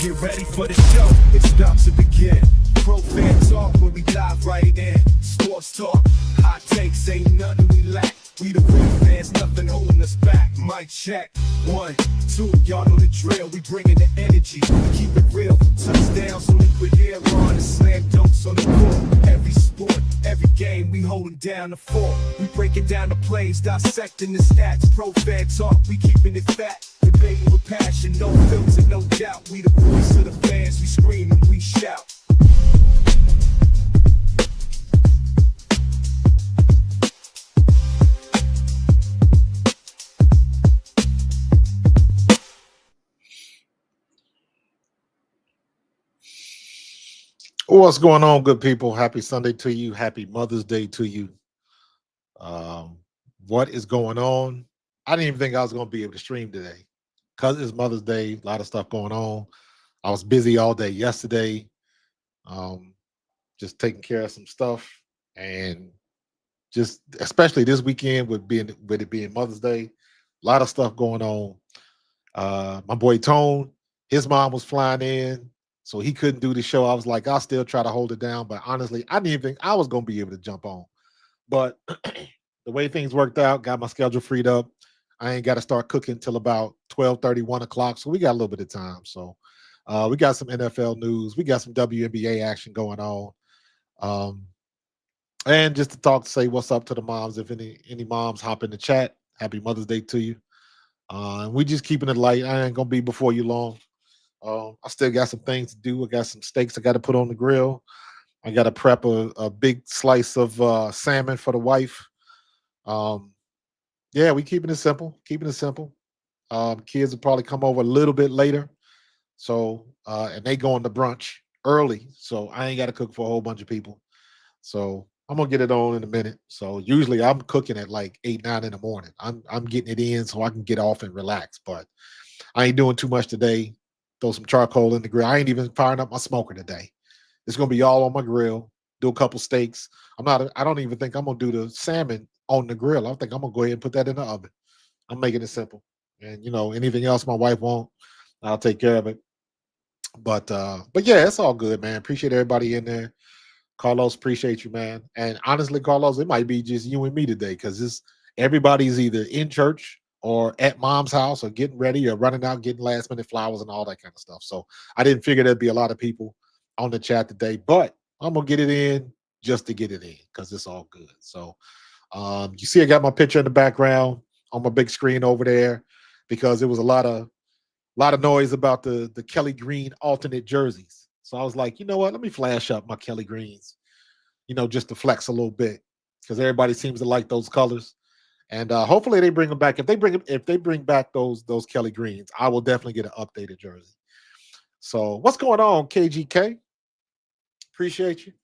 Get ready for the show, it's about to begin. Pro fan talk where we dive right in. Sports talk, hot takes, ain't nothing we lack. We the real fans, nothing holding us back. Mic check, 1, 2, y'all know the drill. We bringing the energy, we keep it real. Touchdowns on liquid air, on the slam dunks on the court. Every sport, every game, we holding down the fort. We breaking down the plays, dissecting the stats. Pro fan talk, we keeping it fat. Debating with passion, no filter, no doubt. We the voice of the fans, we scream and we shout. What's going on, good people? Happy Sunday to you. Happy Mother's Day to you. What is going on? I didn't even think I was going to be able to stream today because it's Mother's Day. A lot of stuff going on. I was busy all day yesterday, just taking care of some stuff, and just especially this weekend with it being Mother's Day, a lot of stuff going on. My boy Tone, his mom was flying in, so he couldn't do the show. I was like, I'll still try to hold it down, but honestly, I didn't even think I was going to be able to jump on. But the way things worked out, got my schedule freed up. I ain't got to start cooking till about 12:30, 1 o'clock, so we got a little bit of time. So we got some NFL news. We got some WNBA action going on. And just to talk, to say what's up to the moms. If any moms hop in the chat, happy Mother's Day to you. And we just keeping it light. I ain't going to be before you long. I still got some things to do. I got some steaks I got to put on the grill. I got to prep a big slice of salmon for the wife. Yeah, we keeping it simple. Kids will probably come over a little bit later. So, and they going to brunch early. So I ain't got to cook for a whole bunch of people. So I'm going to get it on in a minute. So usually I'm cooking at like 8, 9 in the morning. I'm getting it in so I can get off and relax. But I ain't doing too much today. Throw some charcoal in the grill. I ain't even firing up my smoker today. It's going to be all on my grill. Do a couple steaks. I don't even think I'm going to do the salmon on the grill. I think I'm going to go ahead and put that in the oven. I'm making it simple. And, anything else my wife wants, I'll take care of it. But yeah, it's all good, man. Appreciate everybody in there. Carlos, appreciate you, man. And honestly, Carlos, it might be just you and me today because everybody's either in church or at mom's house or getting ready or running out, getting last minute flowers and all that kind of stuff. So I didn't figure there'd be a lot of people on the chat today, but I'm going to get it in just to get it in because it's all good. So you see I got my picture in the background on my big screen over there because it was a lot of noise about the Kelly Green alternate jerseys. So I was like, you know what? Let me flash up my Kelly Greens, just to flex a little bit because everybody seems to like those colors. And hopefully they bring them back. If they bring back those Kelly Greens, I will definitely get an updated jersey. So what's going on, KGK? Appreciate you.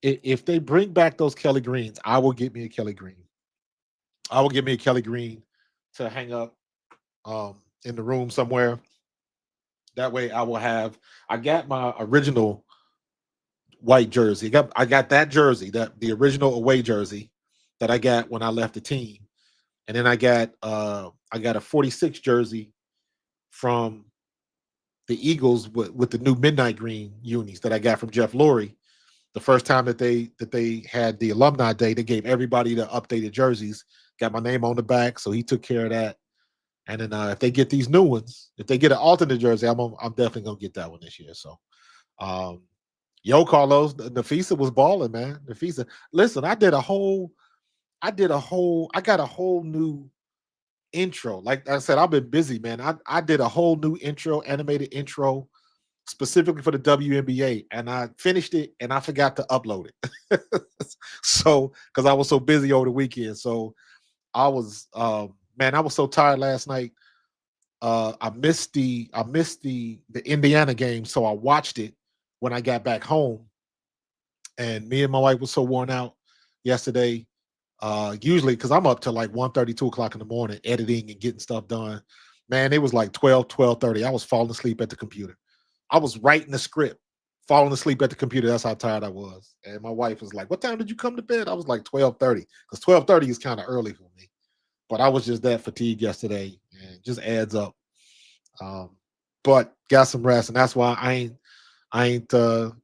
If they bring back those Kelly Greens, I will get me a Kelly Green. I will get me a Kelly Green to hang up in the room somewhere. That way I will have I got my original white jersey. I got that jersey, that the original away jersey that I got when I left the team. And then I got a 46 jersey from the Eagles with the new midnight green unis that I got from Jeff Lurie. The first time that they had the alumni day, they gave everybody the updated jerseys. Got my name on the back, so he took care of that. And then if they get these new ones, if they get an alternate jersey, I'm definitely gonna get that one this year. So, um, yo, Carlos, Nafisa was balling, man. Nafisa, listen, I got a whole new intro. Like I said, I've been busy, man. I did a whole new intro, animated intro specifically for the WNBA, and I finished it and I forgot to upload it. So because I was so busy over the weekend. So I was so tired last night. I missed the Indiana game, so I watched it when I got back home. And me and my wife was so worn out yesterday. Usually because I'm up to like 1:30, 2 o'clock in the morning, editing and getting stuff done. Man, it was like 12:30. I was falling asleep at the computer. I was writing the script, falling asleep at the computer. That's how tired I was. And my wife was like, "What time did you come to bed?" I was like 12:30, because 12:30 is kind of early for me. But I was just that fatigued yesterday, and it just adds up. Um, but got some rest, and that's why I ain't I ain't that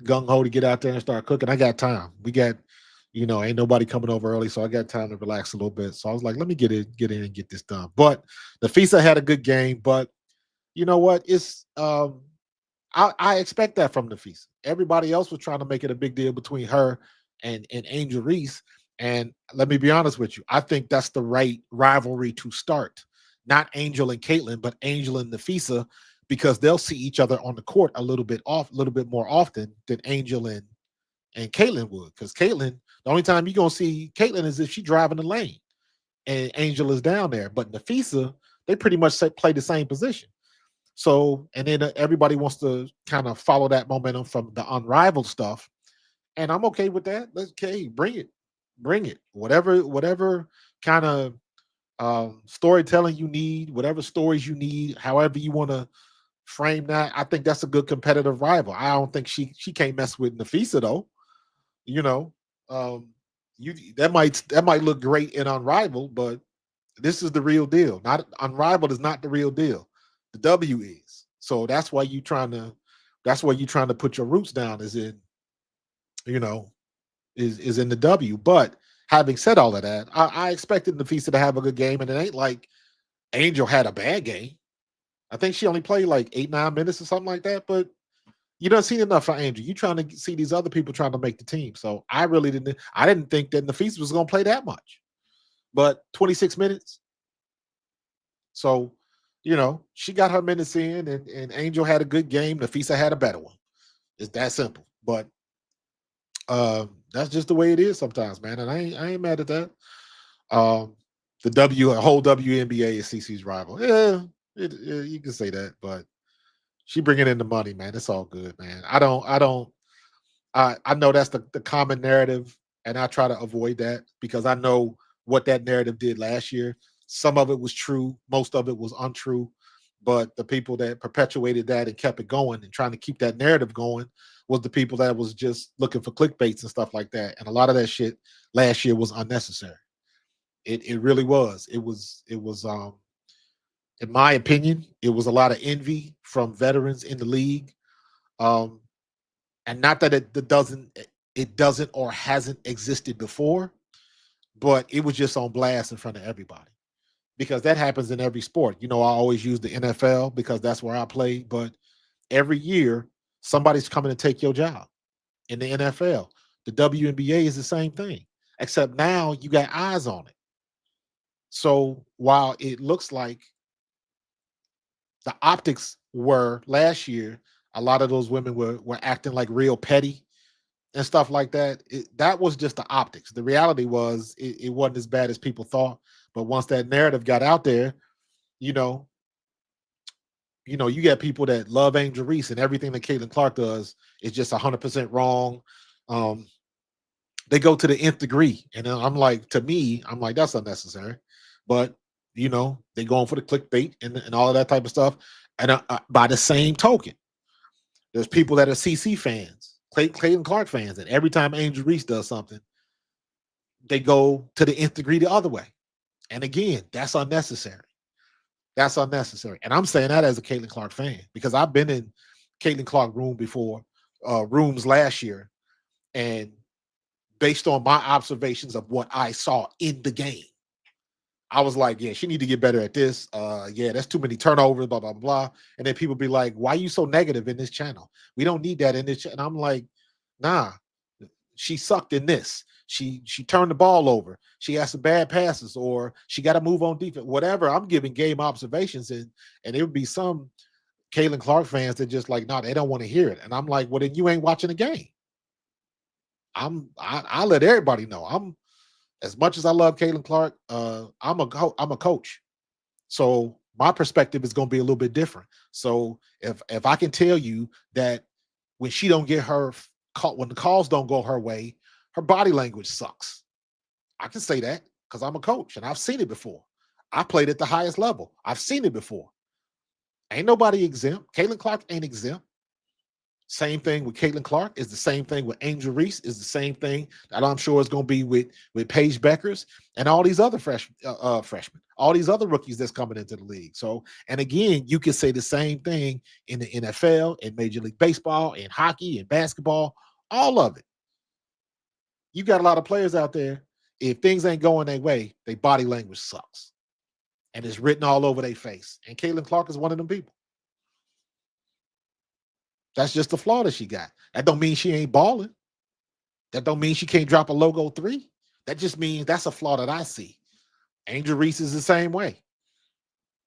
gung ho to get out there and start cooking. I got time. Ain't nobody coming over early, so I got time to relax a little bit. So I was like, let me get in and get this done. But the FISA had a good game, but you know what? I expect that from the FISA. Everybody else was trying to make it a big deal between her and Angel Reese. And let me be honest with you, I think that's the right rivalry to start. Not Angel and Caitlin, but Angel and Nafisa, because they'll see each other on the court a little bit more often than Angel and Caitlin would. Because Caitlin, the only time you're gonna see Caitlin is if she's driving the lane and Angel is down there. But Nafisa, they pretty much play the same position. So, and then everybody wants to kind of follow that momentum from the unrivaled stuff, and I'm okay with that. Let's okay, bring it. Whatever kind of storytelling you need, whatever stories you need, however you want to frame that. I think that's a good competitive rival. I don't think she can't mess with Nafisa though. You know, um, you that might look great in Unrivaled, but this is the real deal. Not Unrivaled is not the real deal. The W is. So that's why you trying to put your roots down is in, you know, is in the W. But having said all of that, I expected Nafisa to have a good game, and it ain't like Angel had a bad game. I think she only played like 8, 9 minutes or something like that. But you don't see enough for Angel. You trying to see these other people trying to make the team. So I really didn't. I didn't think that Nafisa was going to play that much. But 26 minutes. So, she got her minutes in, and Angel had a good game. Nafisa had a better one. It's that simple. But that's just the way it is sometimes, man. And I ain't mad at that. Um, the whole WNBA is CC's rival. Yeah, you can say that, but she bringing in the money, man. It's all good, man. I know that's the common narrative, and I try to avoid that because I know what that narrative did last year. Some of it was true, most of it was untrue. But the people that perpetuated that and kept it going and trying to keep that narrative going was the people that was just looking for clickbaits and stuff like that. And a lot of that shit last year was unnecessary. It really was. It was in my opinion, it was a lot of envy from veterans in the league. Um, and not that it doesn't or hasn't existed before, but it was just on blast in front of everybody because that happens in every sport. I always use the NFL because that's where I play, but every year somebody's coming to take your job in the NFL. The WNBA is the same thing, except now you got eyes on it. So while it looks like the optics were last year A lot of those women were acting like real petty and stuff like that. That was just the optics. The reality was it wasn't as bad as people thought. But once that narrative got out there, you know, you got people that love Angel Reese and everything that Caitlin Clark does is just 100% wrong. Um, they go to the nth degree, and then I'm like, to me, I'm like, that's unnecessary. But they going for the clickbait and all of that type of stuff. And by the same token, there's people that are CC fans, Clayton Clark fans, and every time Angel Reese does something, they go to the nth degree the other way. And again, that's unnecessary. That's unnecessary. And I'm saying that as a Caitlin Clark fan because I've been in Caitlin Clark rooms last year, and based on my observations of what I saw in the game, I was like, yeah, she need to get better at this. Yeah, that's too many turnovers, blah, blah, blah. And then people be like, why are you so negative in this channel? We don't need that in this. And I'm like, nah, she sucked in this. She turned the ball over. She had some bad passes, or she got to move on defense. Whatever. I'm giving game observations, and there would be some Caitlin Clark fans that just like, nah, they don't want to hear it. And I'm like, well, then you ain't watching the game. I let everybody know. I'm as much as I love Caitlin Clark, I'm a coach. So my perspective is going to be a little bit different. So if I can tell you that when she don't get her call, when the calls don't go her way, her body language sucks. I can say that because I'm a coach and I've seen it before. I played at the highest level. I've seen it before. Ain't nobody exempt. Caitlin Clark ain't exempt. Same thing with Caitlin Clark is the same thing with Angel Reese is the same thing that I'm sure is going to be with Paige Beckers and all these other freshmen, all these other rookies that's coming into the league. So, and again, you can say the same thing in the NFL, in Major League Baseball, in hockey, in basketball, all of it. You got a lot of players out there. If things ain't going their way, their body language sucks, and it's written all over their face. And Caitlin Clark is one of them people. That's just the flaw that she got. That don't mean she ain't balling. That don't mean she can't drop a logo 3. That just means that's a flaw that I see. Angel Reese is the same way.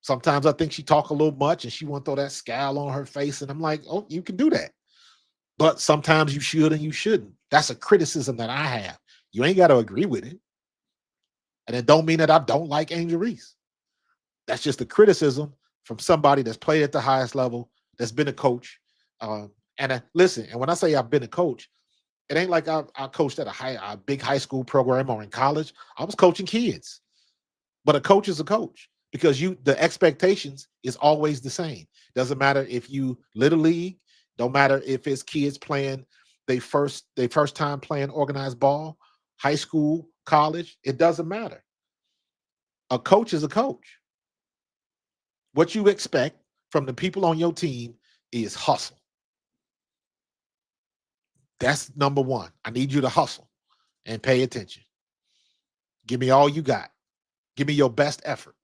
Sometimes I think she talk a little much and she want to throw that scowl on her face. And I'm like, oh, you can do that. But sometimes you should and you shouldn't. That's a criticism that I have. You ain't got to agree with it. And it don't mean that I don't like Angel Reese. That's just a criticism from somebody that's played at the highest level, that's been a coach. Listen, and when I say I've been a coach, it ain't like I coached at a big high school program or in college. I was coaching kids. But a coach is a coach because the expectations is always the same. Doesn't matter if you little league, don't matter if it's kids playing they first time playing organized ball, high school, college, it doesn't matter. A coach is a coach. What you expect from the people on your team is hustle. That's number one. I need you to hustle and pay attention. Give me all you got. Give me your best effort.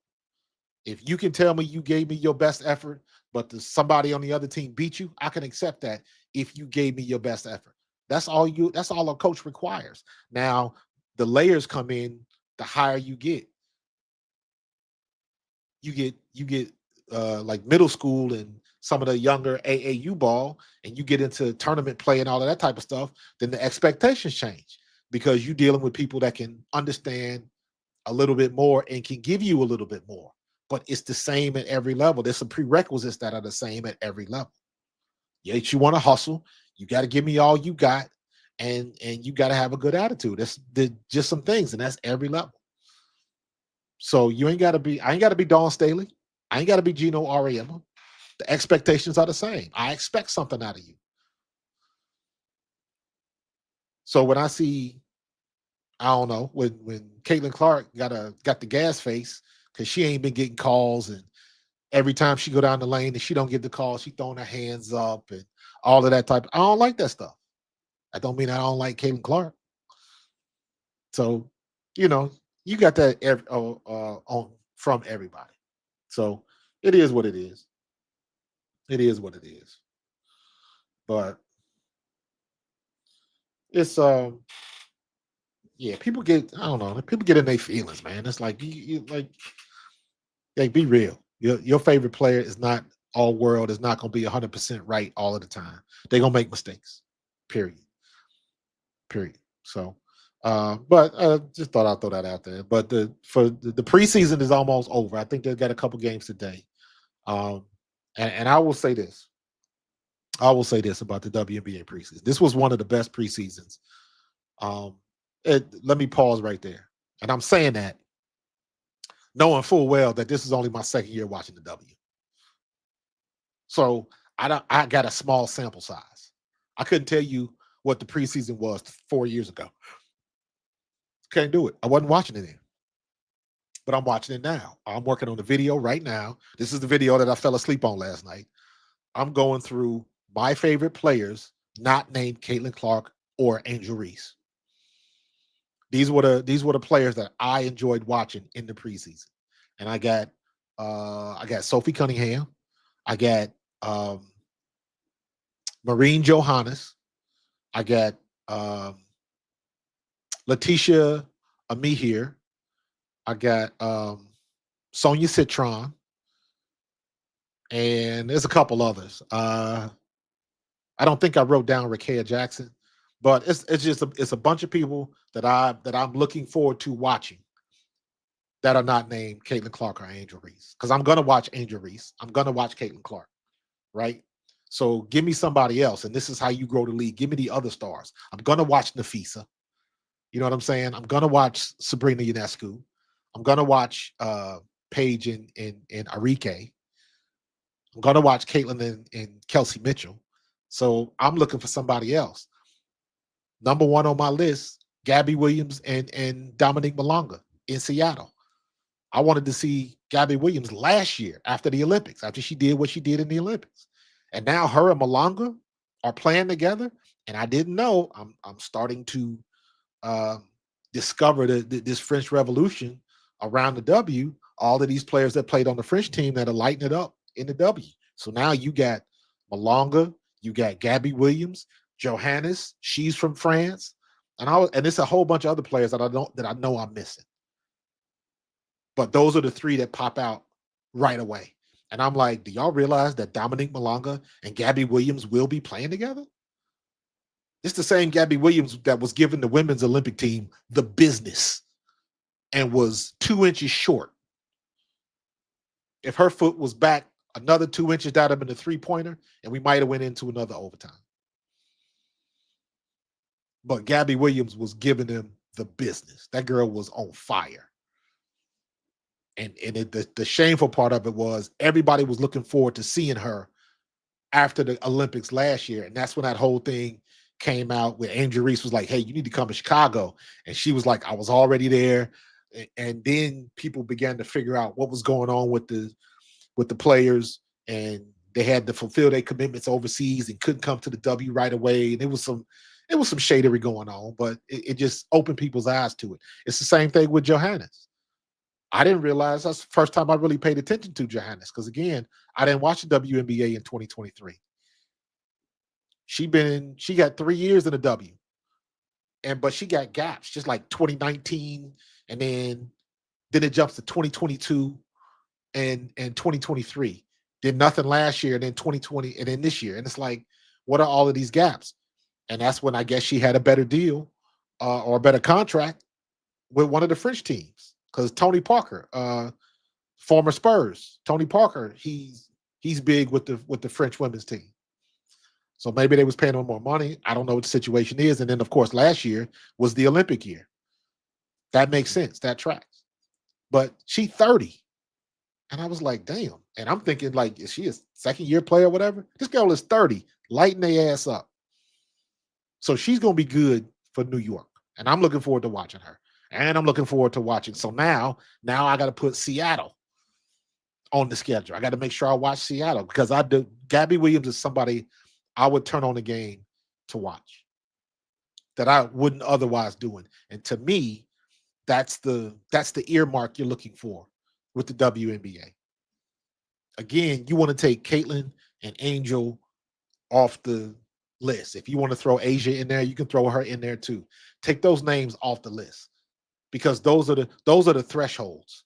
If you can tell me you gave me your best effort, but somebody on the other team beat you, I can accept that if you gave me your best effort. That's all a coach requires. Now, the layers come in the higher you get. You get like middle school and some of the younger AAU ball, and you get into tournament play and all of that type of stuff, then the expectations change because you're dealing with people that can understand a little bit more and can give you a little bit more. But it's the same at every level. There's some prerequisites that are the same at every level. Yes, you want to hustle. You got to give me all you got, and you got to have a good attitude. There's just some things, and that's every level. So I ain't got to be Dawn Staley. I ain't got to be Gino Auriemma. The expectations are the same. I expect something out of you. So when I see, I don't know, when Caitlin Clark got the gas face because she ain't been getting calls, and every time she go down the lane and she don't get the call, she throwing her hands up and all of that type. I don't like that stuff. I don't mean I don't like Caitlin Clark. So, you got that from everybody. So it is what it is. It is what it is. But it's yeah, people get, I don't know, people get in their feelings, man. It's like you like be real. Your favorite player is not all world is not going to be 100% right all of the time. They're going to make mistakes. Period. Period. So, but just thought I'd throw that out there. But the preseason is almost over. I think they've got a couple games today. And I will say this. I will say this about the WNBA preseason. This was one of the best preseasons. Let me pause right there. And I'm saying that knowing full well that this is only my second year watching the W. So I got a small sample size. I couldn't tell you what the preseason was 4 years ago. Can't do it. I wasn't watching it then. But I'm watching it now. I'm working on the video right now. This is the video that I fell asleep on last night. I'm going through my favorite players not named Caitlin Clark or Angel Reese. These were the players that I enjoyed watching in the preseason. And I got Sophie Cunningham. I got Maureen Johannes. I got Letitia Amihir. I got Sonia Citron. And there's a couple others. I don't think I wrote down Rakea Jackson, but it's just a bunch of people that I'm looking forward to watching that are not named Caitlin Clark or Angel Reese. Because I'm gonna watch Angel Reese. I'm gonna watch Caitlin Clark, right? So give me somebody else, and this is how you grow the league. Give me the other stars. I'm gonna watch Nafisa. You know what I'm saying? I'm gonna watch Sabrina Ionescu. I'm gonna watch Paige and Arike. I'm gonna watch Caitlin and Kelsey Mitchell. So I'm looking for somebody else. Number one on my list, Gabby Williams and Dominique Malonga in Seattle. I wanted to see Gabby Williams last year after the Olympics, after she did what she did in the Olympics. And now her and Malonga are playing together. And I didn't know. I'm starting to discover this French Revolution around the W. All of these players that played on the French team that are lighting it up in the W. So now you got Malonga, you got Gabby Williams, Johannes, she's from France, and it's a whole bunch of other players that I know I'm missing. But those are the three that pop out right away. And I'm like, do y'all realize that Dominique Malonga and Gabby Williams will be playing together? It's the same Gabby Williams that was giving the women's Olympic team the business and was 2 inches short. If her foot was back another 2 inches, that would have been a three-pointer, and we might have went into another overtime. But Gabby Williams was giving them the business. That girl was on fire. And the shameful part of it was everybody was looking forward to seeing her after the Olympics last year. And that's when that whole thing came out where Angel Reese was like, hey, you need to come to Chicago. And she was like, I was already there. And then people began to figure out what was going on with the players, and they had to fulfill their commitments overseas and couldn't come to the W right away. And it was some shadery going on, but it just opened people's eyes to it. It's the same thing with Johannes. I didn't realize that's the first time I really paid attention to Johannes, because again, I didn't watch the WNBA in 2023. She got 3 years in the W, but she got gaps, just like 2019, and then it jumps to 2022 and 2023. Did nothing last year, and then 2020, and then this year, and it's like, what are all of these gaps? And that's when I guess she had a better deal or a better contract with one of the French teams. Because Tony Parker, former Spurs, Tony Parker, he's big with the French women's team. So maybe they was paying him more money. I don't know what the situation is. And then, of course, last year was the Olympic year. That makes sense. That tracks. But she's 30. And I was like, damn. And I'm thinking, like, is she a second-year player or whatever? This girl is 30, lighting their ass up. So she's going to be good for New York. And I'm looking forward to watching her. And I'm looking forward to watching. So now I got to put Seattle on the schedule. I got to make sure I watch Seattle, because Gabby Williams is somebody I would turn on the game to watch that I wouldn't otherwise do it. And to me, that's the earmark you're looking for with the WNBA. Again, you want to take Caitlin and Angel off the list. If you want to throw Asia in there, you can throw her in there too. Take those names off the list, because those are the thresholds.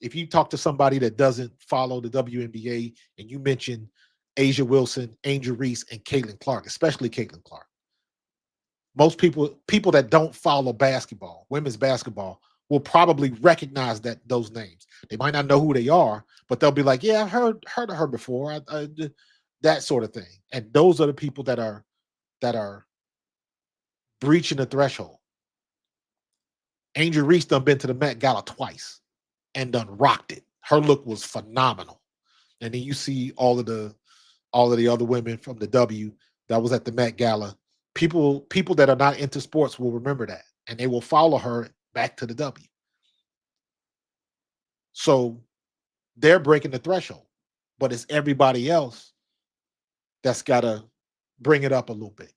if you talk to somebody that doesn't follow the WNBA and you mention Asia Wilson, Angel Reese, and Caitlin Clark, especially Caitlin Clark, most people that don't follow basketball, women's basketball, will probably recognize those names. They might not know who they are, but they'll be like, "Yeah, I've heard of her before." That sort of thing. And those are the people that are breaching the threshold. Angel Reese done been to the Met Gala twice and done rocked it. Her look was phenomenal. And then you see all of the other women from the W that was at the Met Gala. People that are not into sports will remember that, and they will follow her back to the W. So they're breaking the threshold, but it's everybody else that's got to bring it up a little bit.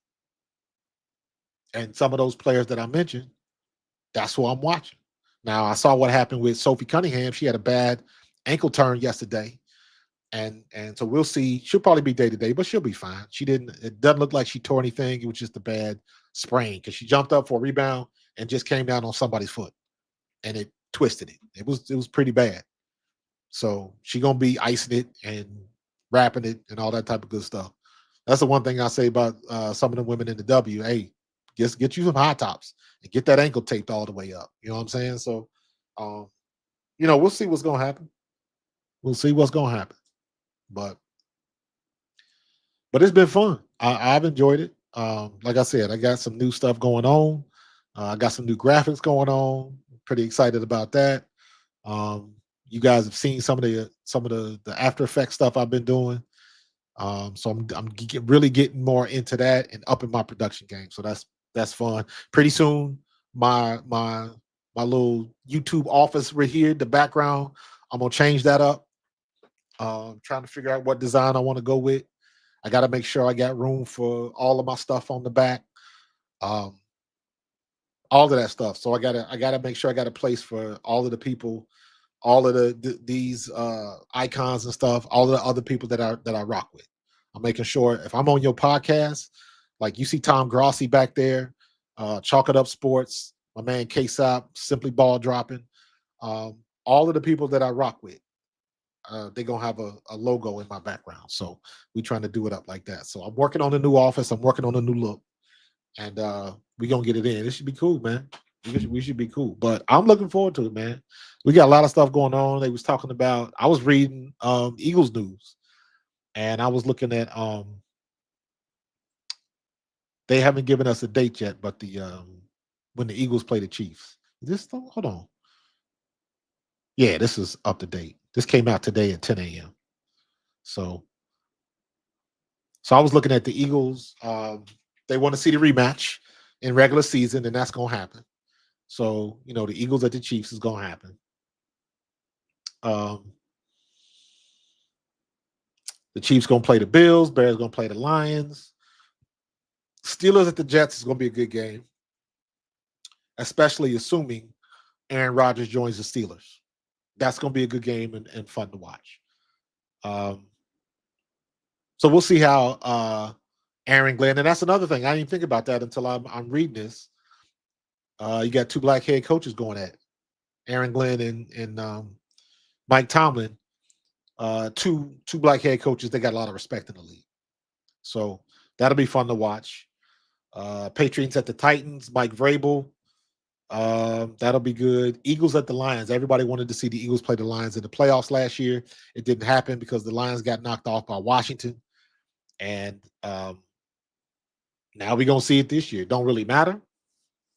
And some of those players that I mentioned, that's who I'm watching. Now I saw what happened with Sophie Cunningham. She had a bad ankle turn yesterday, and so we'll see. She'll probably be day to day, but she'll be fine. She didn't. It doesn't look like she tore anything. It was just a bad sprain because she jumped up for a rebound and just came down on somebody's foot, and it twisted it. It was pretty bad. So she gonna be icing it and wrapping it and all that type of good stuff. That's the one thing I say about some of the women in the W. Hey, just get you some high tops and get that ankle taped all the way up. You know what I'm saying? So, um, we'll see what's gonna happen. We'll see what's gonna happen. But it's been fun. I've enjoyed it. Like I said, I got some new stuff going on. I got some new graphics going on. Pretty excited about that. You guys have seen some of the After Effects stuff I've been doing. So really getting more into that and upping my production game. So that's fun. Pretty soon, my little YouTube office right here, the background, I'm gonna change that up. Trying to figure out what design I want to go with. I got to make sure I got room for all of my stuff on the back, um, all of that stuff. So I gotta make sure I got a place for all of the people, all of these icons and stuff, all of the other people that I rock with. I'm making sure if I'm on your podcast, like you see Tom Grossi back there, Chalk It Up Sports, my man K-Sop, Simply Ball Dropping, all of the people that I rock with, they're gonna have a logo in my background. So we trying to do it up like that. So I'm working on a new office. I'm working on a new look, and we gonna get it in. It should be cool, man. We should be cool. But I'm looking forward to it, man. We got a lot of stuff going on. They was talking about. I was reading Eagles news, and I was looking at they haven't given us a date yet, but the when the Eagles play the Chiefs. Hold on. Yeah, this is up to date. This came out today at 10 a.m. So I was looking at the Eagles. They want to see the rematch in regular season, and that's gonna happen. So the Eagles at the Chiefs is gonna happen. Um, the Chiefs gonna play the Bills. Bears gonna play the Lions. Steelers at the Jets is gonna be a good game, especially assuming Aaron Rodgers joins the Steelers. That's gonna be a good game and fun to watch. Um, so we'll see how Aaron Glenn, and that's another thing. I didn't even think about that until I'm reading this. You got two black head coaches going at it. Aaron Glenn and Mike Tomlin. Two black head coaches. They got a lot of respect in the league. So that'll be fun to watch. Patriots at the Titans. Mike Vrabel. That'll be good. Eagles at the Lions. Everybody wanted to see the Eagles play the Lions in the playoffs last year. It didn't happen because the Lions got knocked off by Washington. And now we're going to see it this year. Don't really matter.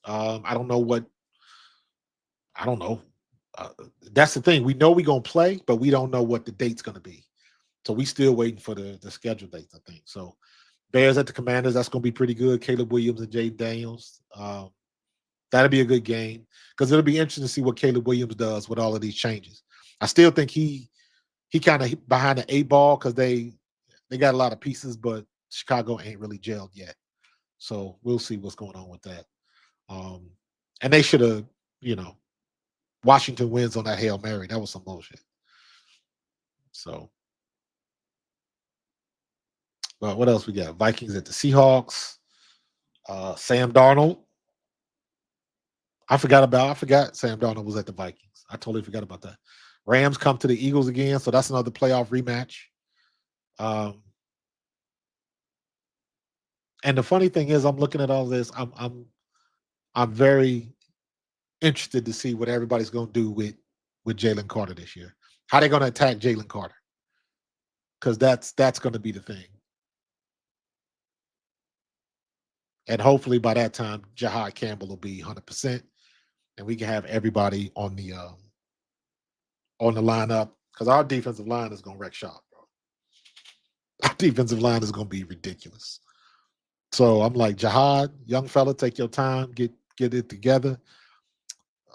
I don't know. That's the thing. We know we're going to play, but we don't know what the date's going to be. So we still waiting for the schedule dates, I think. So Bears at the Commanders, that's going to be pretty good. Caleb Williams and Jay Daniels. That'll be a good game because it'll be interesting to see what Caleb Williams does with all of these changes. I still think he kind of behind the eight ball because they got a lot of pieces, but Chicago ain't really gelled yet. So we'll see what's going on with that. And they should have, Washington wins on that Hail Mary. That was some bullshit. So, but what else we got? Vikings at the Seahawks. Sam Darnold. I forgot Sam Darnold was at the Vikings. I totally forgot about that. Rams come to the Eagles again, so that's another playoff rematch. Um, and the funny thing is, I'm looking at all this. I'm very interested to see what everybody's going to do with Jalen Carter this year. How they going to attack Jalen Carter? Because that's going to be the thing. And hopefully by that time, Jahad Campbell will be 100%, and we can have everybody on the lineup. Because our defensive line is going to wreck shop, bro. Our defensive line is going to be ridiculous. So I'm like, Jahad, young fella, take your time, get it together.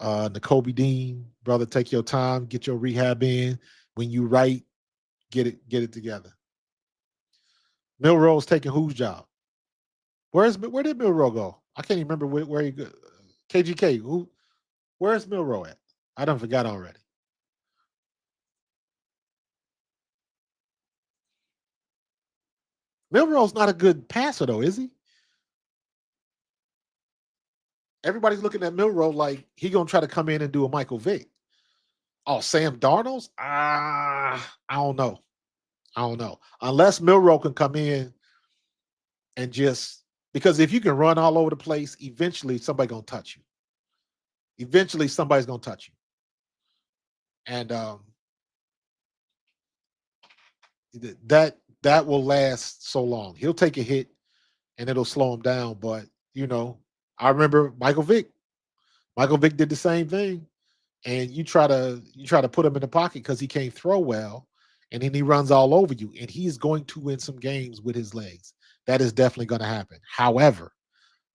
N'Kobe Dean, brother, take your time, get your rehab in. When you write, get it together. Milroe's taking whose job? Where did Milroe go? I can't even remember where he go. KGK. Where's Milroe at? I done forgot already. Milroe's not a good passer though, is he? Everybody's looking at Milroe like he gonna try to come in and do a Michael Vick. Oh, Sam Darnold's? I don't know. Unless Milroe can come in and just, because if you can run all over the place, eventually somebody's gonna touch you. Eventually somebody's gonna touch you. And that will last so long. He'll take a hit and it'll slow him down. But I remember Michael Vick. Michael Vick did the same thing. And you try to put him in the pocket because he can't throw well, and then he runs all over you. And he's going to win some games with his legs. That is definitely going to happen. However,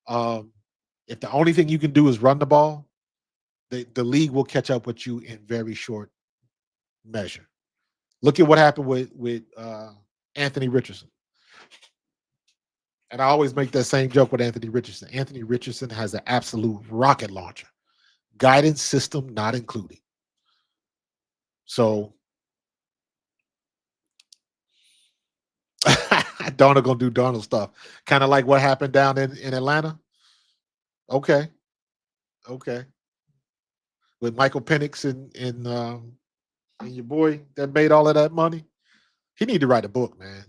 if the only thing you can do is run the ball, the league will catch up with you in very short measure. Look at what happened with Anthony Richardson. And I always make that same joke with Anthony Richardson. Anthony Richardson has an absolute rocket launcher. Guidance system not included. So Darnold gonna do Darnold stuff. Kind of like what happened down in Atlanta. Okay. With Michael Penix and your boy that made all of that money. He need to write a book, man.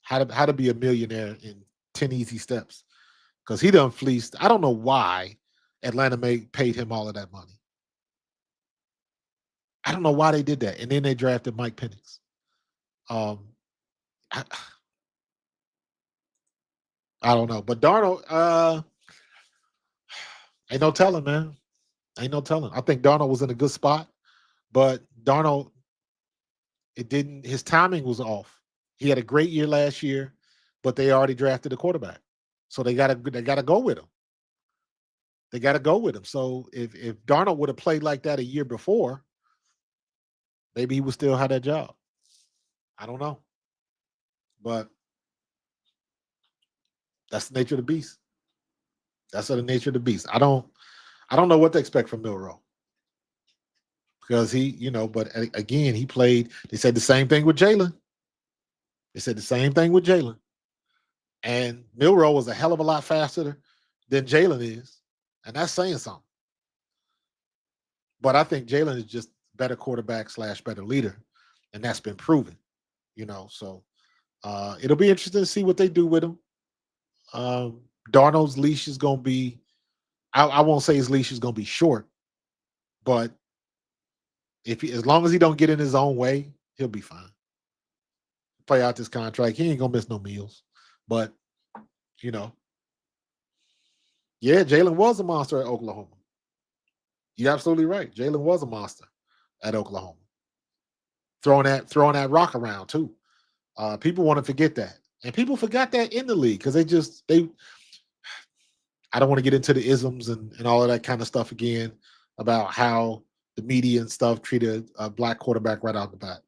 How to be a millionaire in 10 easy steps. Because he done fleeced. I don't know why Atlanta paid him all of that money. I don't know why they did that. And then they drafted Mike Penix. I don't know. But Darnold, ain't no telling, man. Ain't no telling. I think Darnold was in a good spot, but Darnold, his timing was off. He had a great year last year, but they already drafted a quarterback. So they gotta go with him. They gotta go with him. So if Darnold would have played like that a year before, maybe he would still have that job. I don't know. But that's the nature of the beast. That's the nature of the beast. I don't know what to expect from Milroe. Because but again, he played, they said the same thing with Jalen. And Milroe was a hell of a lot faster than Jalen is. And that's saying something. But I think Jalen is just better quarterback / better leader. And that's been proven, So it'll be interesting to see what they do with him. Darnold's leash is going to be, I won't say his leash is going to be short, but as long as he don't get in his own way, he'll be fine. Play out this contract. He ain't going to miss no meals. But, yeah, Jalen was a monster at Oklahoma. You're absolutely right. Jalen was a monster at Oklahoma. Throwing that rock around too. People want to forget that. And people forgot that in the league because I don't want to get into the isms and all of that kind of stuff again about how the media and stuff treated a black quarterback right out the bat,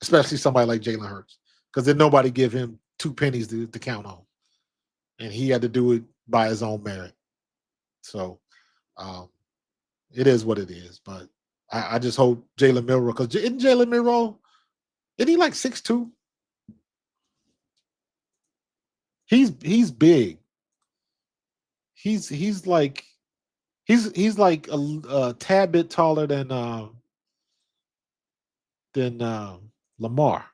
especially somebody like Jalen Hurts, because then nobody give him 2 pennies to count on, and he had to do it by his own merit. So it is what it is. But I just hope Jalen Milroe, because isn't Jalen Milroe, isn't he like 6'2"? He's big. He's like a tad bit taller than than Lamar.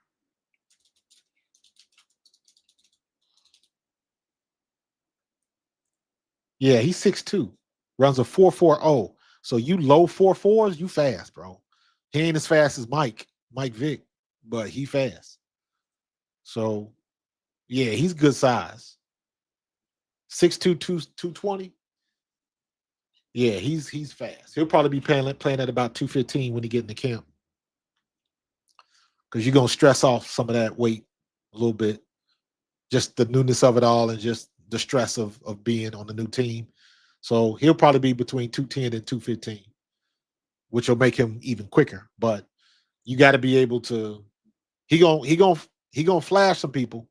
Yeah, he's 6'2", runs a 4.40. So you low 4.4s, you fast, bro. He ain't as fast as Mike Vick, but he fast. So yeah, he's good size. 6'2", 220. Yeah, he's fast. He'll probably be playing at about 215 when he get into camp. Because you're gonna stress off some of that weight a little bit. Just the newness of it all and just the stress of being on the new team. So he'll probably be between 210 and 215, which will make him even quicker. But you got to be able to. He gonna flash some people.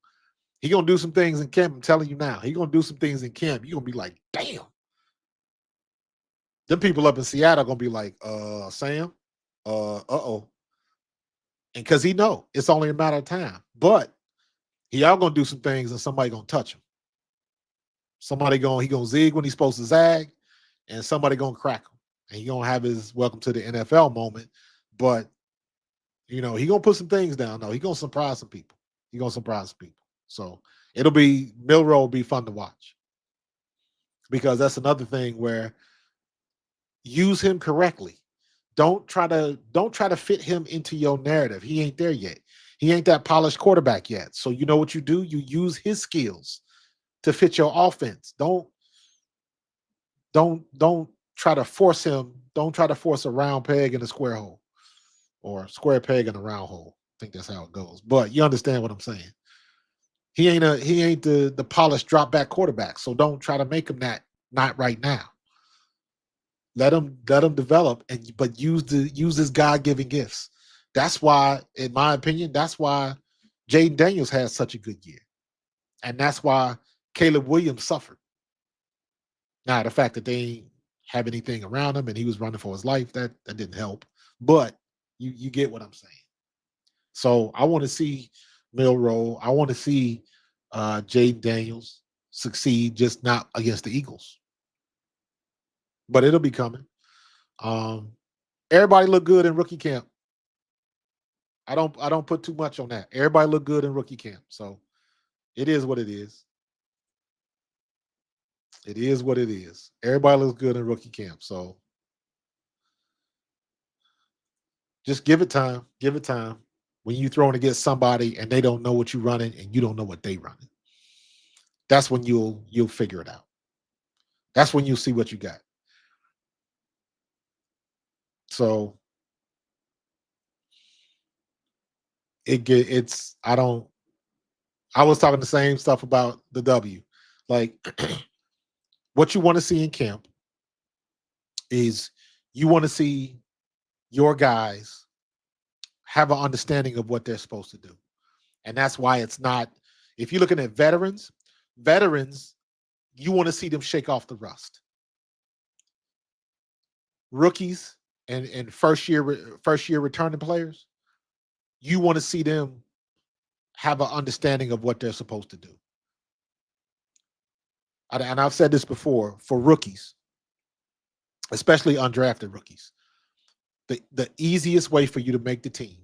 He gonna do some things in camp. I'm telling you now. He gonna do some things in camp. You're gonna be like, damn. Them people up in Seattle gonna be like, Sam, uh-oh. And because he know it's only a matter of time. But he all gonna do some things and somebody gonna touch him. He gonna zig when he's supposed to zag, and somebody gonna crack him. And he gonna have his welcome to the NFL moment. But he gonna put some things down. No, he gonna surprise some people. He gonna surprise people. So Milroe will be fun to watch. Because that's another thing where use him correctly. Don't try to fit him into your narrative. He ain't there yet. He ain't that polished quarterback yet. So you know what you do? You use his skills to fit your offense. Don't try to force him. Don't try to force a round peg in a square hole or square peg in a round hole. I think that's how it goes. But you understand what I'm saying. He ain't the polished drop back quarterback. So don't try to make him that not right now. Let him develop but use his God-given gifts. That's why, in my opinion, that's why Jaden Daniels had such a good year. And that's why Caleb Williams suffered. Now, the fact that they ain't have anything around him and he was running for his life, that didn't help. But you get what I'm saying. So I want to see Milroe. I want to see Jaden Daniels succeed, just not against the Eagles. But it'll be coming. Everybody look good in rookie camp. I don't put too much on that. Everybody look good in rookie camp. So it is what it is. It is what it is. Everybody looks good in rookie camp. So just give it time. Give it time. When you throwing against somebody and they don't know what you're running and you don't know what they running, that's when you'll figure it out. That's when you'll see what you got. So I was talking the same stuff about the W. Like what you want to see in camp is you want to see your guys have an understanding of what they're supposed to do. And that's why it's not, if you're looking at veterans, you want to see them shake off the rust. Rookies and first year returning players, you want to see them have an understanding of what they're supposed to do. And I've said this before, for rookies, especially undrafted rookies, the easiest way for you to make the team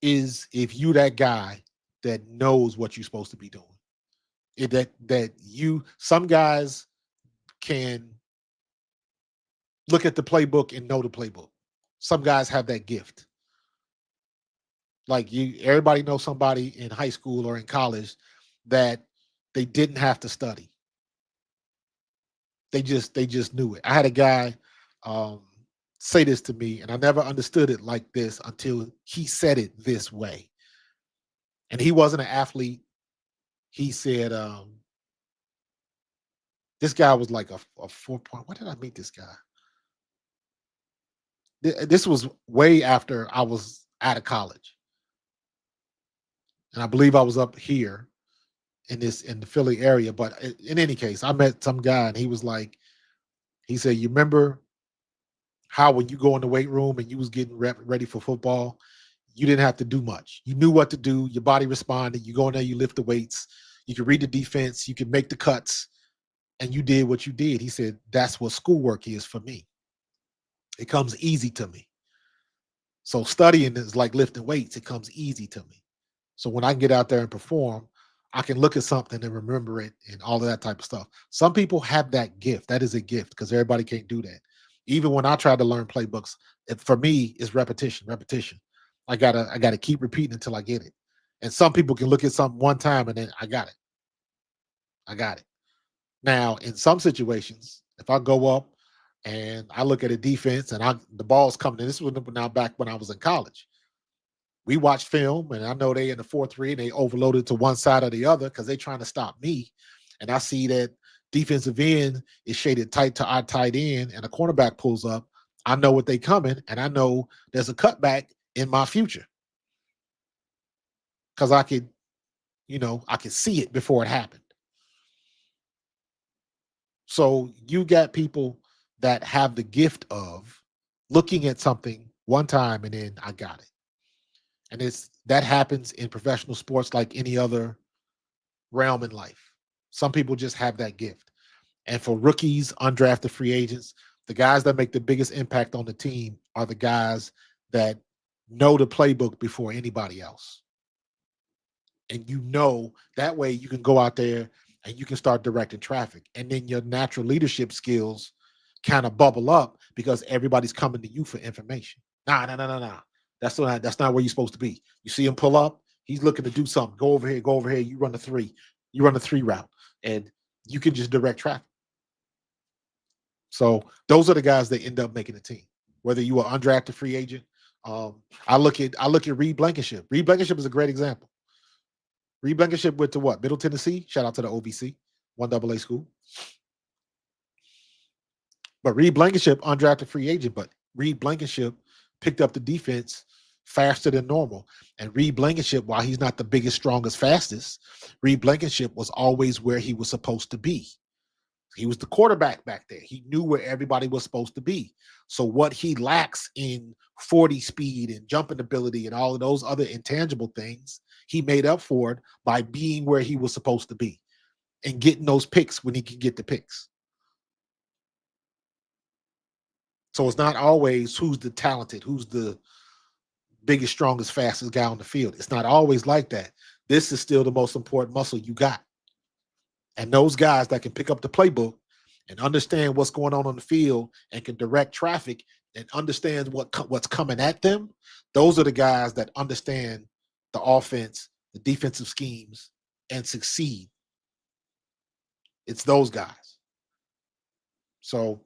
is if you that guy that knows what you're supposed to be doing. Some guys can look at the playbook and know the playbook. Some guys have that gift. Like everybody knows somebody in high school or in college that they didn't have to study. They just knew it. I had a guy say this to me, and I never understood it like this until he said it this way. And he wasn't an athlete. He said, this guy was like a 4 point. Where did I meet this guy? This was way after I was out of college. And I believe I was up here in the Philly area. But in any case, I met some guy and he was like, he said, you remember how when you go in the weight room and you was getting ready for football, you didn't have to do much. You knew what to do. Your body responded. You go in there, you lift the weights. You could read the defense. You could make the cuts. And you did what you did. He said, that's what schoolwork is for me. It comes easy to me. So studying is like lifting weights. It comes easy to me. So when I can get out there and perform, I can look at something and remember it and all of that type of stuff. Some people have that gift. That is a gift because everybody can't do that. Even when I tried to learn playbooks, for me, it's repetition, repetition. I gotta keep repeating until I get it. And some people can look at something one time and then I got it. I got it. Now, in some situations, if I go up and I look at a defense and the ball's coming in, this was now back when I was in college. We watched film and I know they in the 4-3 and they overloaded to one side or the other because they trying to stop me. And I see that defensive end is shaded tight to our tight end and a cornerback pulls up. I know what they coming and I know there's a cutback in my future because I could see it before it happened. So you got people that have the gift of looking at something one time and then I got it. And that happens in professional sports like any other realm in life. Some people just have that gift. And for rookies, undrafted free agents, the guys that make the biggest impact on the team are the guys that know the playbook before anybody else. And that way you can go out there and you can start directing traffic. And then your natural leadership skills kind of bubble up because everybody's coming to you for information. Nah. That's not where you're supposed to be. You see him pull up, he's looking to do something. Go over here, you run the three. You run the 3 route. And you can just direct traffic. So those are the guys that end up making the team. Whether you are undrafted free agent. I look at Reed Blankenship. Reed Blankenship is a great example. Reed Blankenship went to what? Middle Tennessee. Shout out to the OVC, 1AA school. But Reed Blankenship, undrafted free agent, but Reed Blankenship picked up the defense faster than normal. And Reed Blankenship, while he's not the biggest, strongest, fastest, Reed Blankenship was always where he was supposed to be. He was the quarterback back there. He knew where everybody was supposed to be. So what he lacks in 40 speed and jumping ability and all of those other intangible things, he made up for it by being where he was supposed to be and getting those picks when he can get the picks. So it's not always who's the talented, who's the biggest, strongest, fastest guy on the field. It's not always like that. This is still the most important muscle you got. And those guys that can pick up the playbook and understand what's going on the field and can direct traffic and understand what's coming at them, those are the guys that understand the offense, the defensive schemes, and succeed. It's those guys. So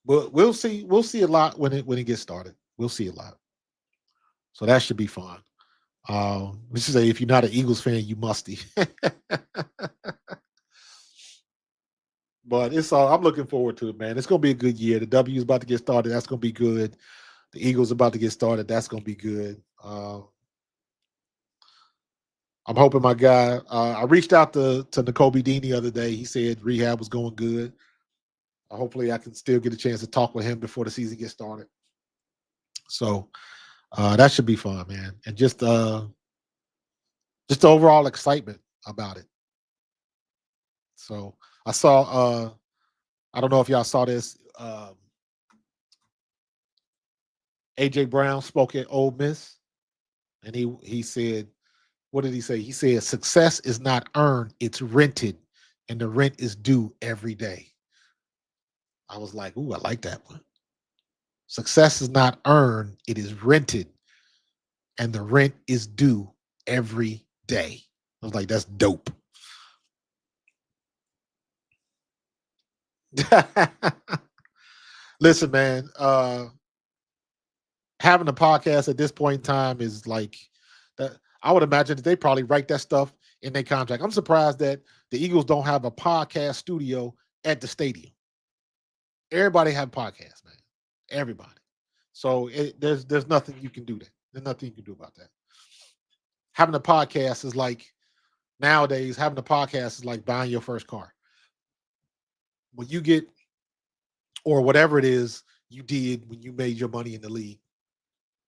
we'll see a lot when it gets started. We'll see a lot. So that should be fun. This is if you're not an Eagles fan, you musty. But I'm looking forward to it, man. It's gonna be a good year. The W is about to get started. That's gonna be good. The Eagles are about to get started. That's gonna be good. I'm hoping my guy. I reached out to N'Kobe Dean the other day. He said rehab was going good. Hopefully, I can still get a chance to talk with him before the season gets started. So that should be fun, man. And just the overall excitement about it. So I saw. I don't know if y'all saw this. AJ Brown spoke at Ole Miss, and he said, "What did he say?" He said, "Success is not earned; it's rented, and the rent is due every day." I was like, "Ooh, I like that one." Success is not earned; it is rented, and the rent is due every day. I was like, "That's dope." Listen, man, having a podcast at this point in time is like that. I would imagine that they probably write that stuff in their contract. I'm surprised that the Eagles don't have a podcast studio at the stadium. Everybody have podcasts, man. Everybody. So there's nothing you can do that. There's nothing you can do about that. Having a podcast is like nowadays. Having a podcast is like buying your first car. When you get or whatever it is you did when you made your money in the league.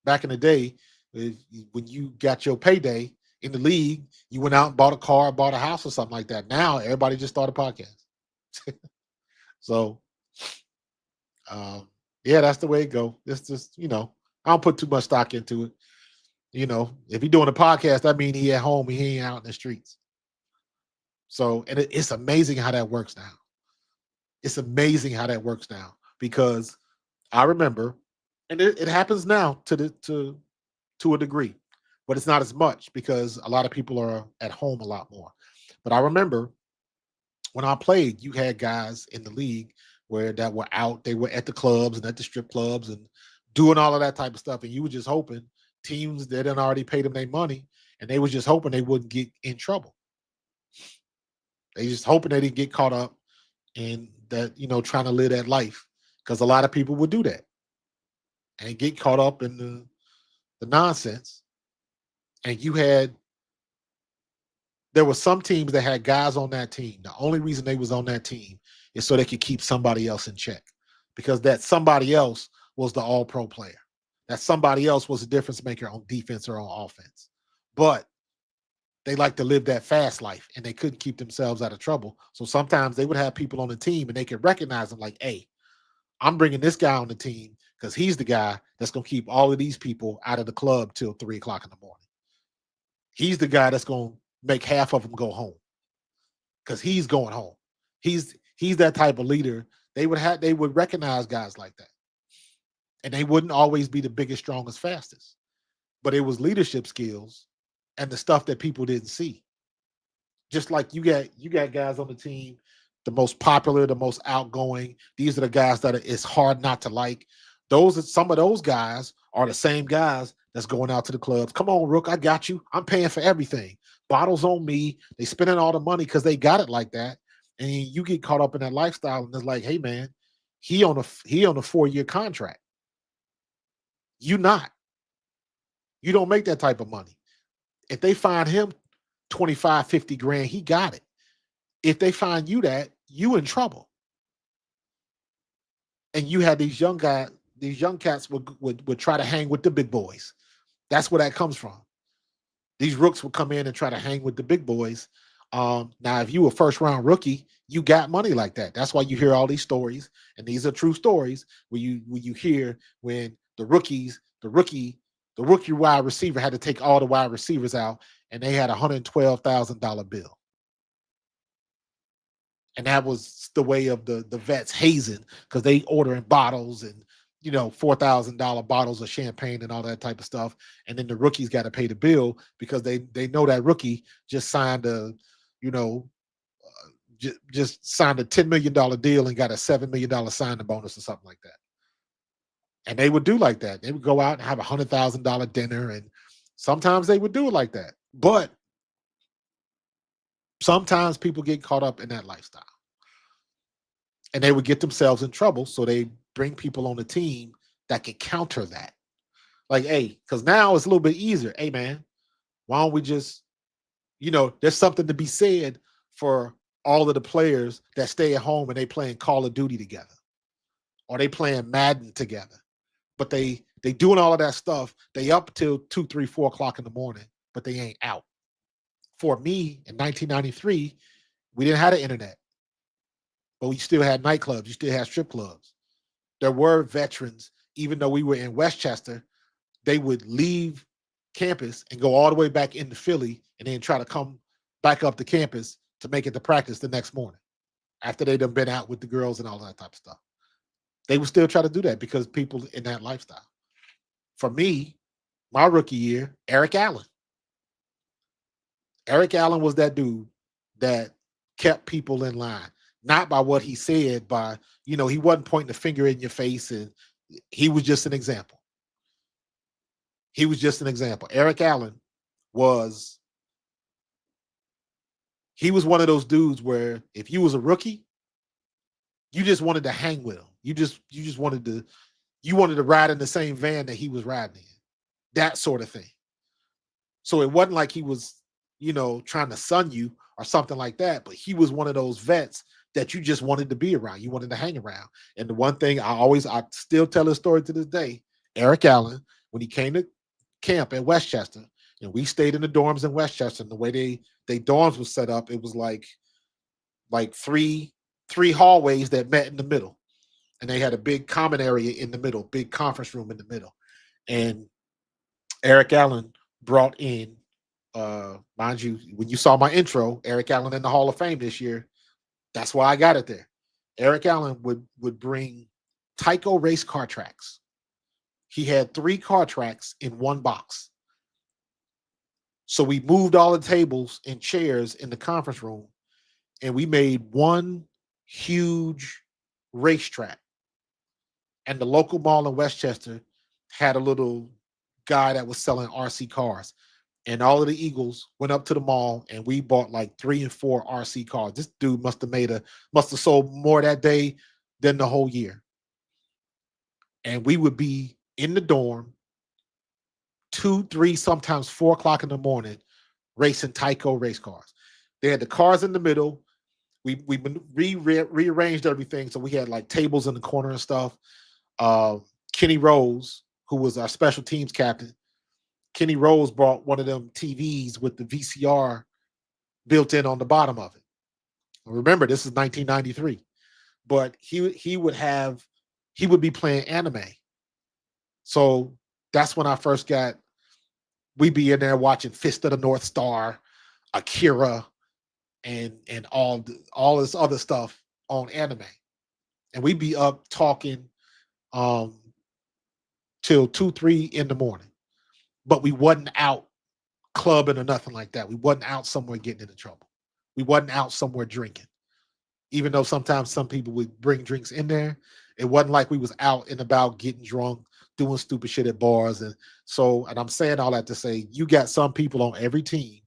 Back in the day, when you got your payday in the league, you went out and bought a car, bought a house or something like that. Now everybody just started a podcast. So, yeah, that's the way it go. It's just, I don't put too much stock into it. You know, if he's doing a podcast, that means he at home, he ain't out in the streets. So, and it's amazing how that works now. It's amazing how that works now because I remember, and it happens now to a degree, but it's not as much because a lot of people are at home a lot more. But I remember when I played, you had guys in the league where that were out, they were at the clubs and at the strip clubs and doing all of that type of stuff. And you were just hoping teams that had already paid them their money and they was just hoping they wouldn't get in trouble. They just hoping they didn't get caught up in that, trying to live that life. Because a lot of people would do that and get caught up in the nonsense. And there were some teams that had guys on that team. The only reason they was on that team is so they could keep somebody else in check. Because that somebody else was the all-pro player. That somebody else was a difference maker on defense or on offense. But they like to live that fast life and they couldn't keep themselves out of trouble. So sometimes they would have people on the team and they could recognize them like, hey, I'm bringing this guy on the team because he's the guy that's going to keep all of these people out of the club till 3 o'clock in the morning. He's the guy that's going to make half of them go home because he's going home. He's that type of leader. They would recognize guys like that. And they wouldn't always be the biggest, strongest, fastest. But it was leadership skills and the stuff that people didn't see. Just like you got guys on the team, the most popular, the most outgoing. These are the guys that it's hard not to like. Some of those guys are the same guys that's going out to the clubs. Come on, Rook, I got you. I'm paying for everything. Bottles on me. They spending all the money because they got it like that. And you get caught up in that lifestyle, and it's like, hey man, he on a 4-year contract. You not. You don't make that type of money. If they find him 25, 50 grand, he got it. If they find you that, you in trouble. And you had these young cats would try to hang with the big boys. That's where that comes from. These rooks would come in and try to hang with the big boys. Now, if you were first round rookie, you got money like that. That's why you hear all these stories, and these are true stories where you hear when the rookie wide receiver had to take all the wide receivers out, and they had $112,000 bill. And that was the way of the vets hazing because they ordering bottles and $4,000 bottles of champagne and all that type of stuff. And then the rookies got to pay the bill because they know that rookie just signed just signed a $10 million deal and got a $7 million signing bonus or something like that. And they would do like that. They would go out and have $100,000 dinner, and sometimes they would do it like that. But sometimes people get caught up in that lifestyle. And they would get themselves in trouble, so they bring people on the team that can counter that. Like, hey, because now it's a little bit easier. Hey, man, why don't we just, there's something to be said for all of the players that stay at home and they playing Call of Duty together or they playing Madden together. But they doing all of that stuff. They up till 2, 3, 4 o'clock in the morning, but they ain't out. For me, in 1993, we didn't have the internet, but we still had nightclubs. You still had strip clubs. There were veterans, even though we were in Westchester, they would leave campus and go all the way back into Philly and then try to come back up to campus to make it to practice the next morning after they'd been out with the girls and all that type of stuff. They would still try to do that because people in that lifestyle. For me, my rookie year, Eric Allen. Eric Allen was that dude that kept people in line, not by what he said, by, he wasn't pointing the finger in your face, and he was just an example. He was just an example. Eric Allen was one of those dudes where if you was a rookie, you just wanted to hang with him. You just wanted to ride in the same van that he was riding in, that sort of thing. So it wasn't like he was, trying to sun you or something like that, but he was one of those vets that you just wanted to be around. You wanted to hang around. And the one thing I still tell his story to this day, Eric Allen, when he came to camp at Westchester, and we stayed in the dorms in Westchester, and the way they dorms was set up, it was like three hallways that met in the middle. And they had a big common area in the middle, big conference room in the middle. And Eric Allen brought in, mind you, when you saw my intro, Eric Allen in the Hall of Fame this year. That's why I got it there. Eric Allen would bring Tyco race car tracks. He had 3 car tracks in one box. So we moved all the tables and chairs in the conference room, and we made one huge racetrack. And the local mall in Westchester had a little guy that was selling RC cars. And all of the Eagles went up to the mall, and we bought like 3 and 4 RC cars. This dude must have sold more that day than the whole year. And we would be in the dorm 2, 3, sometimes 4 o'clock in the morning, racing Tyco race cars. They had the cars in the middle. We rearranged everything, so we had like tables in the corner and stuff. Kenny Rose, who was our special teams captain, Kenny Rose brought one of them TVs with the VCR built in on the bottom of it. Remember, this is 1993, but he would be playing anime. So that's when I first got. We'd be in there watching Fist of the North Star, Akira, and all this other stuff on anime, and we'd be up talking till 2, 3 in the morning. But we wasn't out clubbing or nothing like that. We wasn't out somewhere getting into trouble. We wasn't out somewhere drinking. Even though sometimes some people would bring drinks in there, it wasn't like we was out and about getting drunk, doing stupid shit at bars. And I'm saying all that to say, you got some people on every team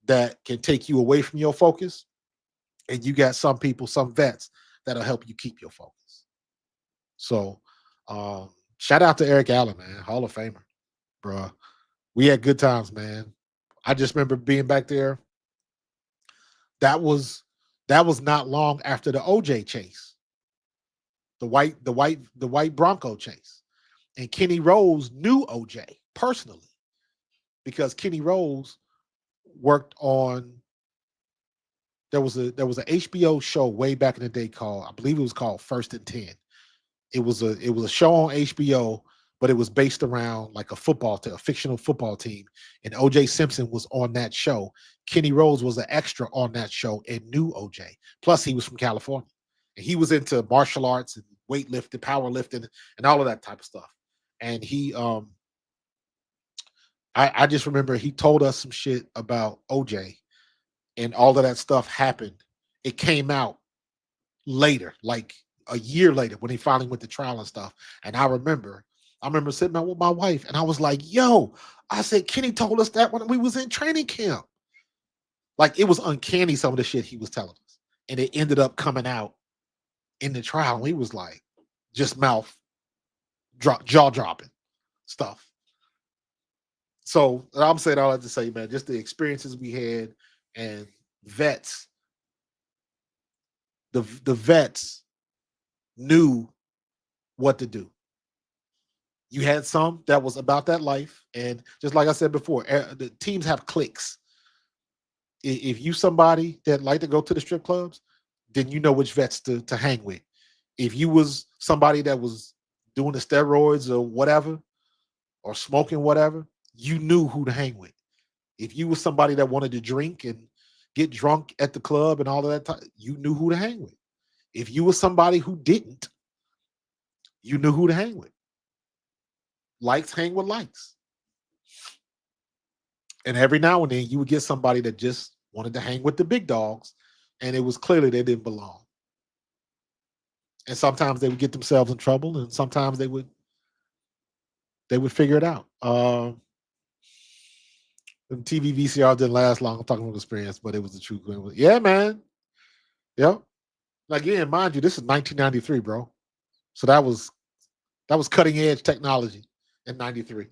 that can take you away from your focus, and you got some people, some vets, that'll help you keep your focus. So shout out to Eric Allen, man, Hall of Famer, bruh. We had good times, man. I just remember being back there. That was not long after the OJ chase, the white Bronco chase, and Kenny Rose knew OJ personally because Kenny Rose worked on. There was a HBO show way back in the day called, I believe it was called First and 10. It was a show on HBO, but it was based around like a fictional football team. And OJ Simpson was on that show. Kenny Rose was an extra on that show and knew OJ. Plus, he was from California. And he was into martial arts and weightlifting, powerlifting, and all of that type of stuff. And he, I just remember he told us some shit about OJ, and all of that stuff happened. It came out later, like a year later, when he finally went to trial and stuff. And I remember sitting there with my wife, and I was like, yo, I said, Kenny told us that when we was in training camp. Like, it was uncanny, some of the shit he was telling us. And it ended up coming out in the trial. And we was like, just jaw dropping stuff. So I'm saying all that to say, man, just the experiences we had, and vets, the vets knew what to do. You had some that was about that life, and just like I said before, the teams have cliques. If you somebody that like to go to the strip clubs, then you know which vets to hang with. If you was somebody that was doing the steroids or whatever, or smoking whatever, you knew who to hang with. If you was somebody that wanted to drink and get drunk at the club and all of that, you knew who to hang with. If you was somebody who didn't, you knew who to hang with. Likes hang with likes. And every now and then you would get somebody that just wanted to hang with the big dogs, and it was clearly they didn't belong. And sometimes they would get themselves in trouble, and sometimes they would figure it out. The TV VCR didn't last long. I'm talking about experience, but it was the truth. Yeah, man. Yep. Again, mind you, this is 1993, bro. So that was cutting edge technology in 93.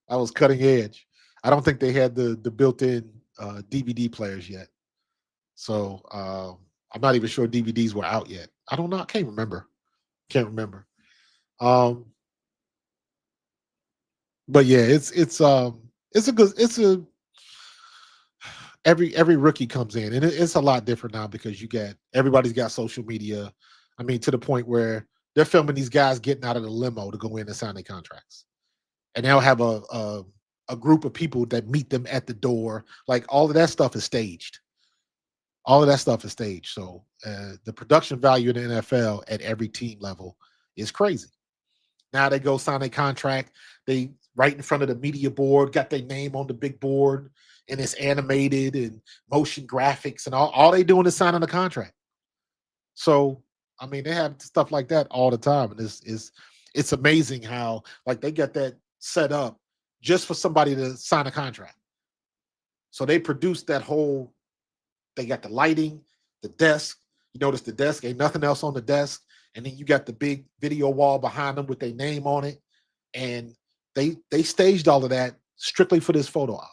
That was cutting edge. I don't think they had the built-in DVD players yet. So I'm not even sure DVDs were out yet. I don't know. I can't remember. But yeah, every rookie comes in, and it's a lot different now because everybody's got social media. I mean, to the point where they're filming these guys getting out of the limo to go in and sign their contracts. And they'll have a group of people that meet them at the door. Like all of that stuff is staged. All of that stuff is staged. So the production value in the NFL at every team level is crazy. Now they go sign a contract. They right in front of the media board, got their name on the big board, and it's animated and motion graphics, and all they doing is signing a contract. So I mean, they have stuff like that all the time, and it's amazing how like they got that set up just for somebody to sign a contract. So they produced that whole. They got the lighting, the desk. You notice the desk ain't nothing else on the desk, and then you got the big video wall behind them with their name on it, and they staged all of that strictly for this photo op,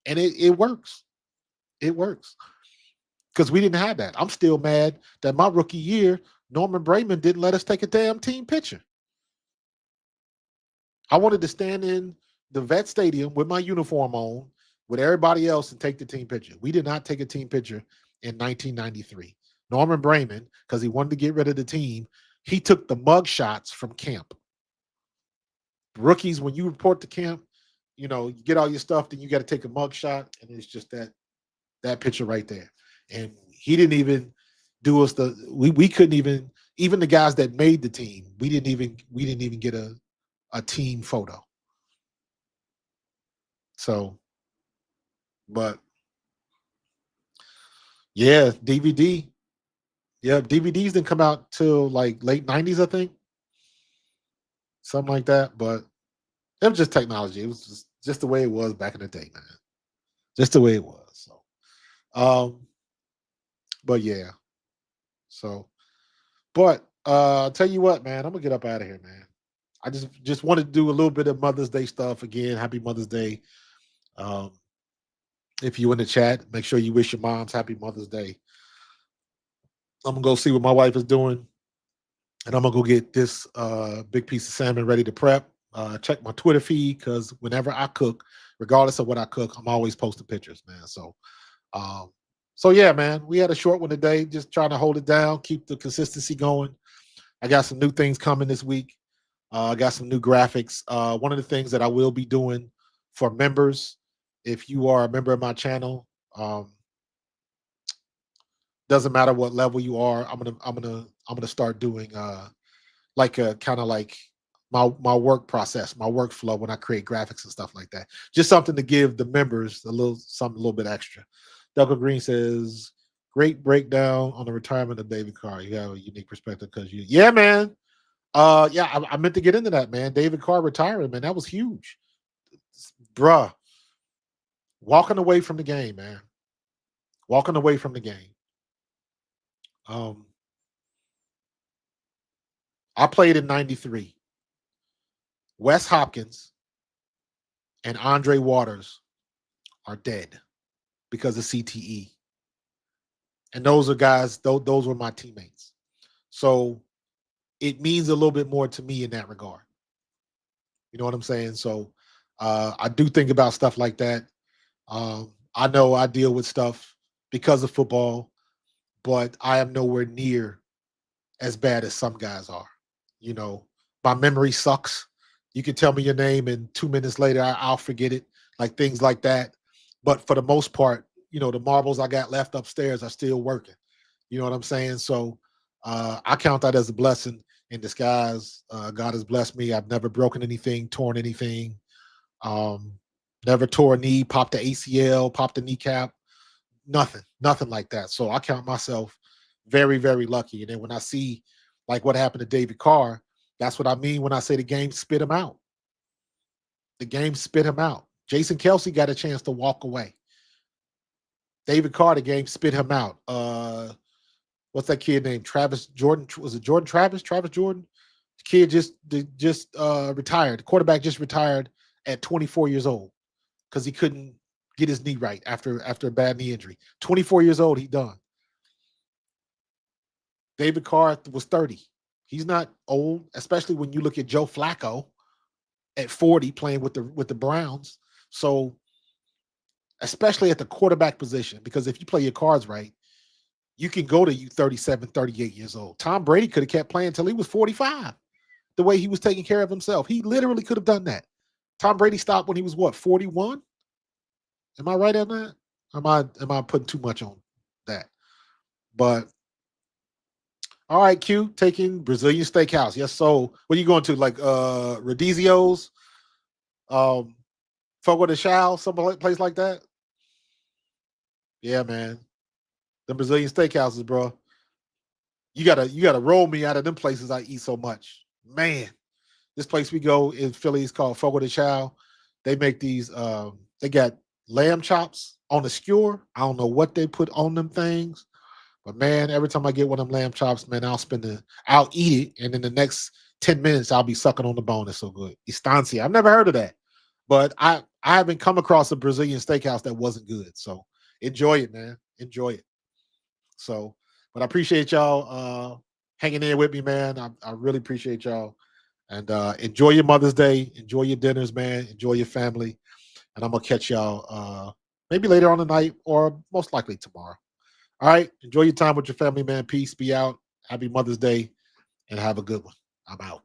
and it works. It works because we didn't have that. I'm still mad that my rookie year, Norman Brayman didn't let us take a damn team picture. I wanted to stand in the vet stadium with my uniform on with everybody else and take the team picture. We did not take a team picture in 1993. Norman Brayman, because he wanted to get rid of the team, he took the mug shots from camp. Rookies, when you report to camp, you get all your stuff, then you got to take a mug shot, and it's just that picture right there. And he didn't even do us we couldn't even the guys that made the team, we didn't even get a team photo. So, but yeah, DVD. Yeah, DVDs didn't come out till like late 90s, I think. Something like that. But it was just technology. It was just the way it was back in the day, man. Just the way it was. So but yeah. So but I'll tell you what, man, I'm gonna get up out of here, man. I just wanted to do a little bit of Mother's Day stuff again. Happy Mother's Day. If you in the chat, make sure you wish your moms happy Mother's Day. I'm gonna go see what my wife is doing, and I'm gonna go get this big piece of salmon ready to prep. Check my Twitter feed because whenever I cook, regardless of what I cook, I'm always posting pictures, man. So yeah, man, we had a short one today, just trying to hold it down, keep the consistency going. I got some new things coming this week. I got some new graphics. One of the things that I will be doing for members, if you are a member of my channel, doesn't matter what level you are, I'm gonna start doing like a kind of like my work process, my workflow when I create graphics and stuff like that. Just something to give the members a little bit extra. Delco Green says, great breakdown on the retirement of David Carr. You have a unique perspective because yeah, man. Yeah, I meant to get into that, man. David Carr retiring, man. That was huge. Bruh. Walking away from the game, man. Walking away from the game. I played in 93. Wes Hopkins and Andre Waters are dead because of CTE. And those are guys, those were my teammates. So it means a little bit more to me in that regard. You know what I'm saying? So I do think about stuff like that. I know I deal with stuff because of football, but I am nowhere near as bad as some guys are. My memory sucks. You can tell me your name and 2 minutes later, I'll forget it, like things like that. But for the most part, the marbles I got left upstairs are still working. You know what I'm saying? So I count that as a blessing in disguise. God has blessed me. I've never broken anything, torn anything. Never tore a knee, popped the ACL, popped the kneecap. Nothing like that. So I count myself very, very lucky. And then when I see like what happened to David Carr, that's what I mean when I say the game spit him out. The game spit him out. Jason Kelce got a chance to walk away. David Carr, the game spit him out. What's that kid named? Travis Jordan. Was it Jordan Travis? Travis Jordan? The kid just retired. The quarterback just retired at 24 years old because he couldn't get his knee right after a bad knee injury. 24 years old, he done. David Carr was 30. He's not old, especially when you look at Joe Flacco at 40 playing with the Browns. So, especially at the quarterback position, because if you play your cards right, you can go to you 37, 38 years old. Tom Brady could have kept playing until he was 45. The way he was taking care of himself, he literally could have done that. Tom Brady stopped when he was what, 41? Am I right on that? Am I putting too much on that? But all right, Q, taking Brazilian steakhouse. Yes, so what are you going to? Like Radizio's, Fogo de Chao, some place like that? Yeah, man. The Brazilian steakhouses, bro. You gotta roll me out of them places I eat so much. Man, this place we go in Philly is called Fogo de Chao. They make these they got lamb chops on a skewer. I don't know what they put on them things, but man, every time I get one of them lamb chops, man, I'll eat it, and in the next 10 minutes I'll be sucking on the bone. It's so good. Estancia. I've never heard of that. But I haven't come across a Brazilian steakhouse that wasn't good. So enjoy it, man. Enjoy it. So, but I appreciate y'all hanging in with me, man. I really appreciate y'all. And enjoy your Mother's Day. Enjoy your dinners, man. Enjoy your family. And I'm gonna catch y'all maybe later on tonight or most likely tomorrow. All right. Enjoy your time with your family, man. Peace. Be out. Happy Mother's Day and have a good one. I'm out.